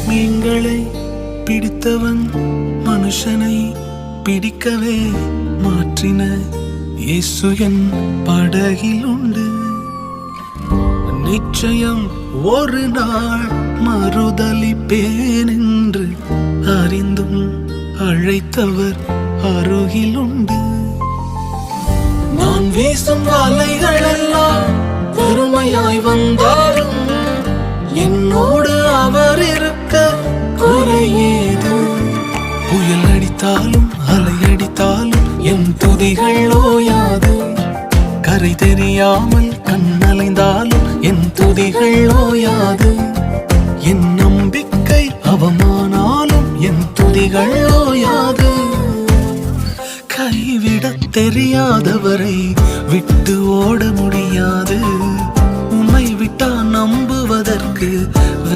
மீன்களை பிடித்தவன் மனுஷனை பிடிக்கவே மாற்றின இயேசு என் படகில் உண்டு. நிச்சயம் ஒரு நாள் மறுதலிப்பேன் என்று அறிந்தும் அழைத்தவர் அருகில் உண்டு. நான் வீசும் வலைகள் எல்லாம் பெருமையாய் வந்தாலும் என்னோடு அவர் இருக்க குறையேது. புயல் அடித்தாலும் அலை அடித்தாலும் என் துதிகள் ஓயாது. கரை தெரியாமல் கண்ணலைந்தாலும் என் துதிகள் ஓயாது. என் நம்பிக்கை அவமானாலும் என் துதிகள் ஓயாது. கைவிடத் தெரியாதவரை